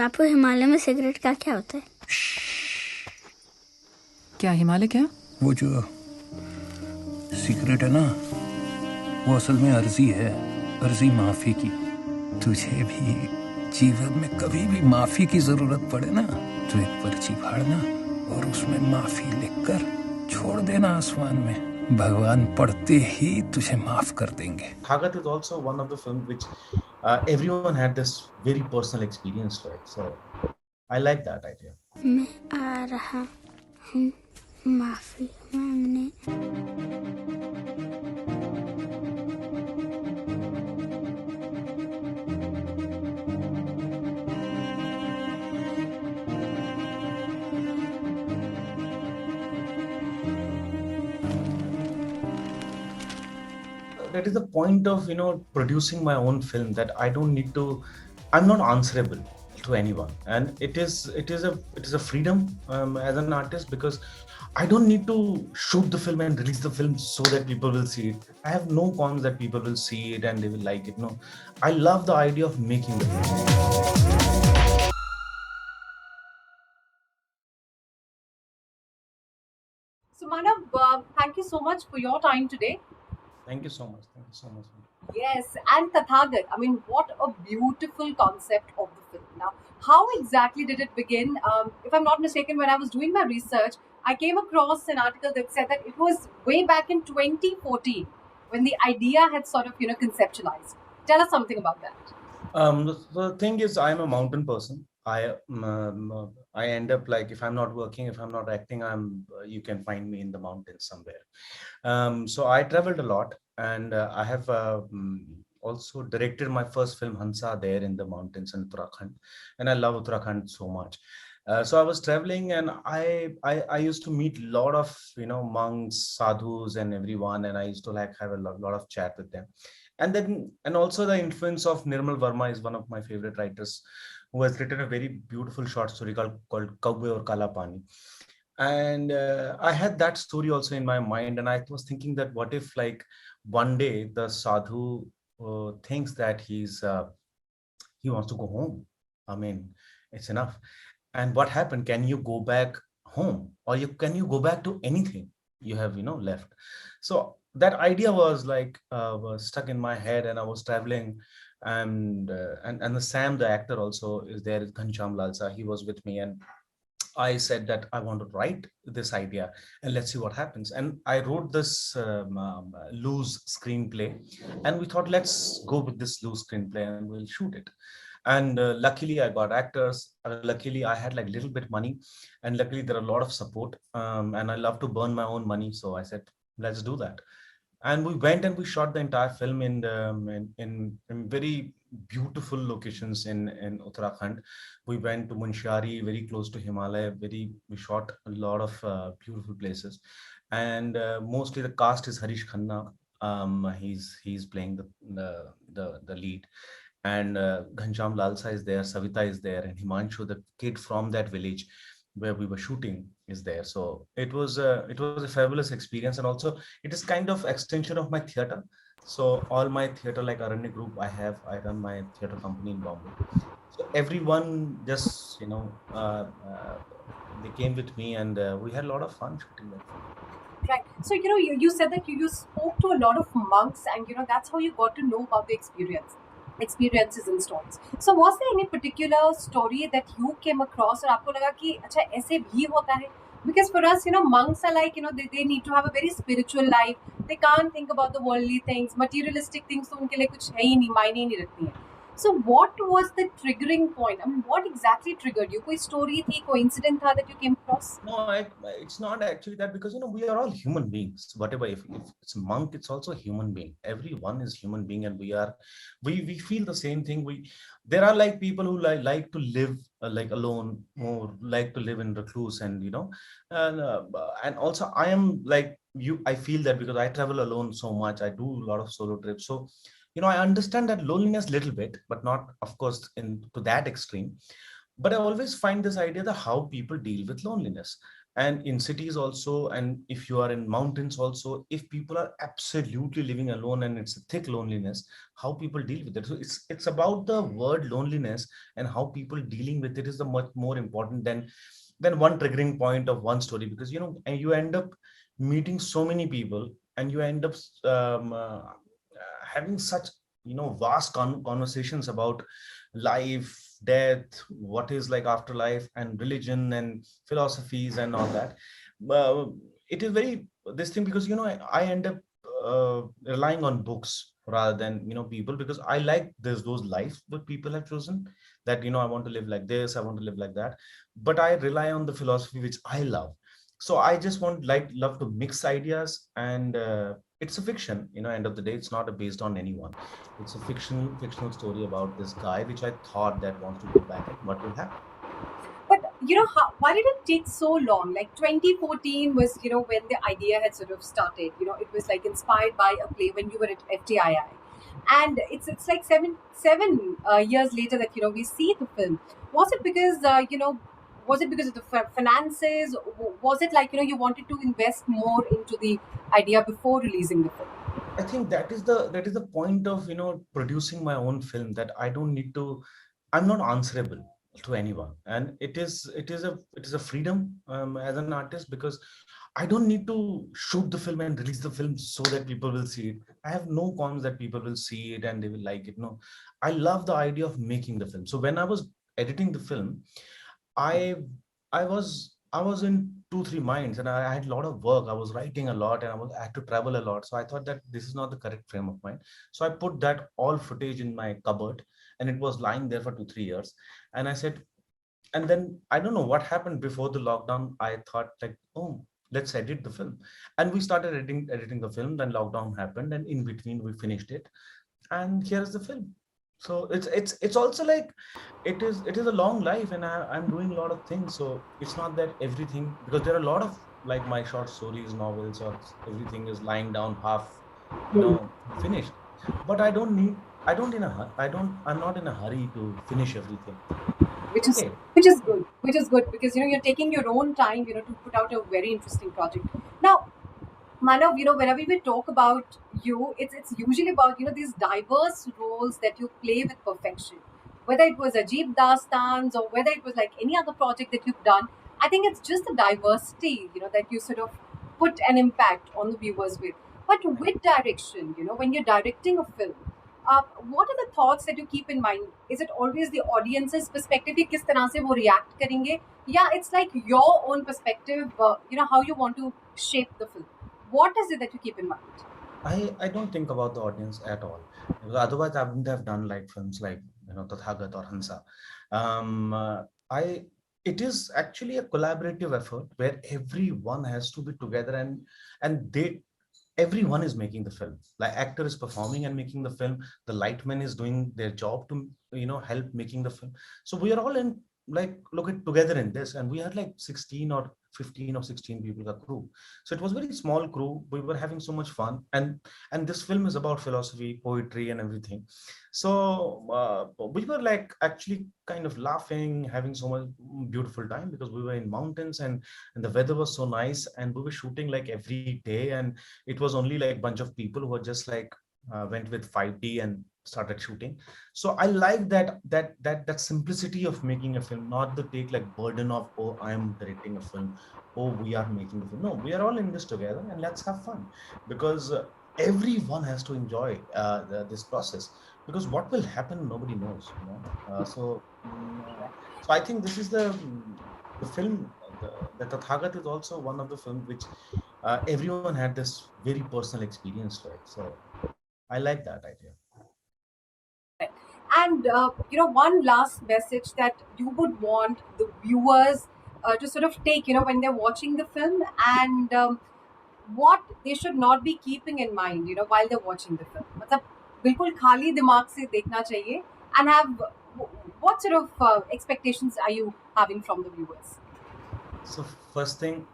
बापू, हिमालय में सिगरेट का क्या होता है? क्या हिमालय क्या? वो जो सिगरेट है ना, वो असल में अर्जी है, अर्जी माफी की। तुझे भी जीवन में कभी भी माफी की जरूरत पड़े ना, तो एक पर्ची फाड़ना और उसमें माफी लिखकर छोड़ देना आसमान में। भगवान पढ़ते ही तुझे माफ कर देंगे। Tathagat is also one of the films which everyone had this very personal experience to it. So I like that idea. मैं आ रहा हूँ माफी मांगने। That is the point of producing my own film, that I don't need to, I'm not answerable to anyone, and it is a freedom as an artist, because I don't need to shoot the film and release the film so that people will see it. I have no qualms that people will see it and they will like it. No, I love the idea of making the film. So Manav, thank you so much for your time today. Thank you so much. Thank you so much. Yes, and Tathagat, I mean, what a beautiful concept of the film. Now, how exactly did it begin? If I'm not mistaken, when I was doing my research, I came across an article that said that it was way back in 2014 when the idea had sort of, conceptualized. Tell us something about that. The thing is, I'm a mountain person. I end up, like, if I'm not working, if I'm not acting, you can find me in the mountains somewhere. So I traveled a lot, and I have also directed my first film Hansa there in the mountains in Uttarakhand, and I love Uttarakhand so much. So I was traveling, and I used to meet a lot of monks, sadhus, and everyone, and I used to like have a lot of chat with them. And also the influence of Nirmal Verma is one of my favorite writers, who has written a very beautiful short story called Kaube aur Kala Pani. And I had that story also in my mind, and I was thinking that what if, like, one day the sadhu thinks that he wants to go home. I mean, it's enough. And what happened? Can you go back home, or can you go back to anything you have left? So that idea was like was stuck in my head, and I was traveling, and the Sam, the actor, also is there. Ghanshyam Lalsa, he was with me, and I said that I want to write this idea and let's see what happens. And I wrote this loose screenplay, and we thought, let's go with this loose screenplay and we'll shoot it. And luckily I got actors. Luckily I had like little bit money, and luckily there are a lot of support. And I love to burn my own money, so I said, let's do that. And we went and we shot the entire film in very beautiful locations in Uttarakhand. We went to Munshari, very close to Himalaya. We shot a lot of beautiful places, and mostly the cast is Harish Khanna. He's playing the lead, and Ghanshyam Lalsa is there, Savita is there, and Himanshu, the kid from that village where we were shooting, is there. So it was a fabulous experience, and also it is kind of extension of my theater. So all my theater, like Aranya Group, I run my theater company in Bombay. So everyone just they came with me, and we had a lot of fun shooting that film. Right. So, you said that you spoke to a lot of monks, and, that's how you got to know about the experiences and stories. So, was there any particular story that you came across, और आपको लगा कि अच्छा ऐसे भी होता है? Because for us, monks are like, they need to have a very spiritual life. They can't think about the worldly things, materialistic things. तो उनके लिए कुछ है ही नहीं, मायने ही नहीं रखती हैं. So what was the triggering point? I mean, what exactly triggered you? कोई story थी, कोई incident था that you came across? No, it's not actually that, because we are all human beings. Whatever, if it's a monk, it's also a human being. Everyone is human being, and we feel the same thing. There are like people who like to live like alone, or like to live in recluse, and also I am like you. I feel that because I travel alone so much. I do a lot of solo trips, so I understand that loneliness little bit, but not, of course, to that extreme. But I always find this idea that how people deal with loneliness. And in cities also, and if you are in mountains also, if people are absolutely living alone and it's a thick loneliness, how people deal with it. So it's about the word loneliness, and how people dealing with it is the much more important than one triggering point of one story. Because and you end up meeting so many people, and you end up having such vast conversations about life, death, what is like afterlife, and religion and philosophies and all that. uh, it is very this thing, because I end up relying on books rather than people, because I like those lives that people have chosen, that I want to live like this, I want to live like that. But I rely on the philosophy which I love. So I just want love to mix ideas. And it's a fiction, end of the day, it's not based on anyone. It's a fictional story about this guy, which I thought that wants to go back and what will happen. But why did it take so long? Like 2014 was, when the idea had sort of started. It was like inspired by a play when you were at FTII, and it's like seven years later that we see the film. Was it because was it because of the finances? Was it like you wanted to invest more into the idea before releasing the film? I think that is the point of producing my own film, that I don't need to. I'm not answerable to anyone, and it is a freedom as an artist, because I don't need to shoot the film and release the film so that people will see it. I have no qualms that people will see it and they will like it. No, I love the idea of making the film. So when I was editing the film, I I was in 2 3 minds, and I had a lot of work. I was writing a lot, and I had to travel a lot. So I thought that this is not the correct frame of mind. So I put that all footage in my cupboard, and it was lying there for 2 3 years. And I said, and then I don't know what happened before the lockdown. I thought like, oh, let's edit the film, and we started editing the film. Then lockdown happened, and in between we finished it, and here's the film. So it's also like it is a long life, and I'm doing a lot of things. So it's not that everything, because there are a lot of like my short stories, novels, or everything is lying down half finished. But I don't in a I'm not in a hurry to finish everything. which It's is okay. which is good because you're taking your own time to put out a very interesting project. Now, Manav, whenever we talk about you, it's usually about these diverse roles that you play with perfection. Whether it was Ajib Dastans or whether it was like any other project that you've done, I think it's just the diversity that you sort of put an impact on the viewers with. But with direction, when you're directing a film, what are the thoughts that you keep in mind? Is it always the audience's perspective कि किस तरह से वो react करेंगे? Yeah, it's like your own perspective, how you want to shape the film. What is it that you keep in mind? I don't think about the audience at all. Because otherwise, I wouldn't have done like films like Tathagat or Hansa. I It is actually a collaborative effort where everyone has to be together, and they everyone is making the film. Like actor is performing and making the film. The lightman is doing their job to help making the film. So we are all in like look at together in this, and we had like 16 or 15 or 16 people a crew. So it was very small crew. We were having so much fun, and this film is about philosophy, poetry, and everything. So we were like actually kind of laughing, having so much beautiful time, because we were in mountains, and the weather was so nice, and we were shooting like every day. And it was only like bunch of people who were just like went with 5D and started shooting. So I like that simplicity of making a film, not the take like burden of, oh, I am directing a film, oh, we are making a film. No, we are all in this together, and let's have fun. Because everyone has to enjoy this process, because what will happen nobody knows, so I think this is the film. The Tathagat is also one of the films which everyone had this very personal experience to it. So I like that idea. And one last message that you would want the viewers to sort of take, when they're watching the film, and what they should not be keeping in mind, while they're watching the film. मतलब बिल्कुल खाली दिमाग से देखना चाहिए, and have what sort of expectations are you having from the viewers? So first thing,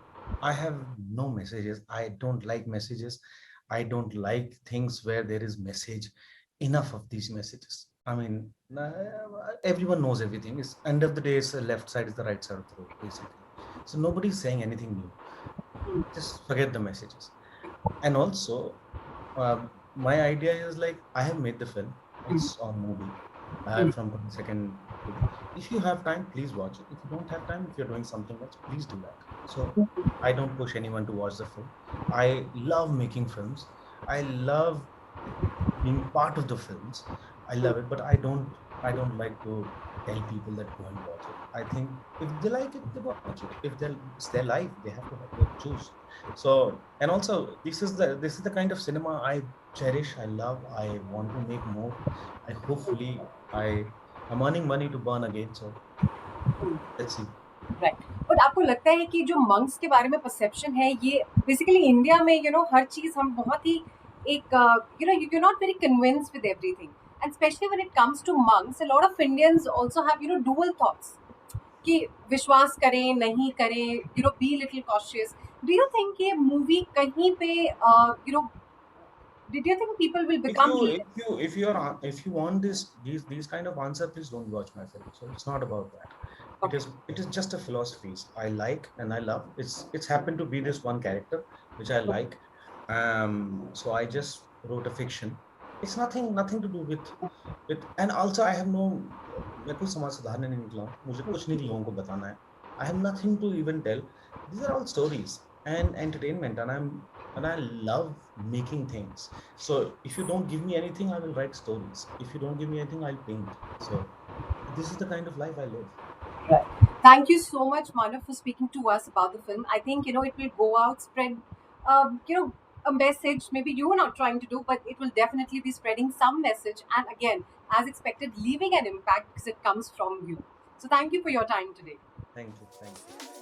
I have no messages. I don't like messages. I don't like things where there is message. Enough of these messages. I mean, everyone knows everything. It's end of the day, it's the left side is the right side of the road, basically. So nobody's saying anything new. Just forget the messages. And also, my idea is like, I have made the film. It's on movie. From 22nd. If you have time, please watch it. If you don't have time, if you're doing something else, please do that. So I don't push anyone to watch the film. I love making films. I love being part of the films. I love it, but I don't like to tell people that go and watch it. I think if they like it, they watch it. If it's their life, they have to choose. So, and also, this is the kind of cinema I cherish. I love. I want to make more. I hopefully I'm earning money to burn again. So let's see. Right, but आपको लगता है कि जो monks के बारे में perception है, ये बेसिकली इंडिया में हर चीज हम बहुत ही एक you not very convinced with everything, and specially when it comes to monks, a lot of Indians also have dual thoughts कि विश्वास करें नहीं करें, be little cautious. Do you think ये मूवी कहीं पे did you think people will become If you want these kind of answer, please don't watch my film. So it's not about that. Okay. It is just a philosophy I like and I love. It's happened to be this one character which I like. So I just wrote a fiction. It's nothing to do with and also I have no, मैं कोई समाज सुधारने नहीं निकला हूँ, मुझे कुछ नहीं लोगों को बताना है. I have nothing to even tell. These are all stories and entertainment, and I love making things. So if you don't give me anything, I will write stories. If you don't give me anything, I'll paint. So this is the kind of life I live. Right. Thank you so much, Manav, for speaking to us about the film. I think it will go out, spread a message maybe you were not trying to do, but it will definitely be spreading some message, and again, as expected, leaving an impact because it comes from you. So thank you for your time today. Thank you.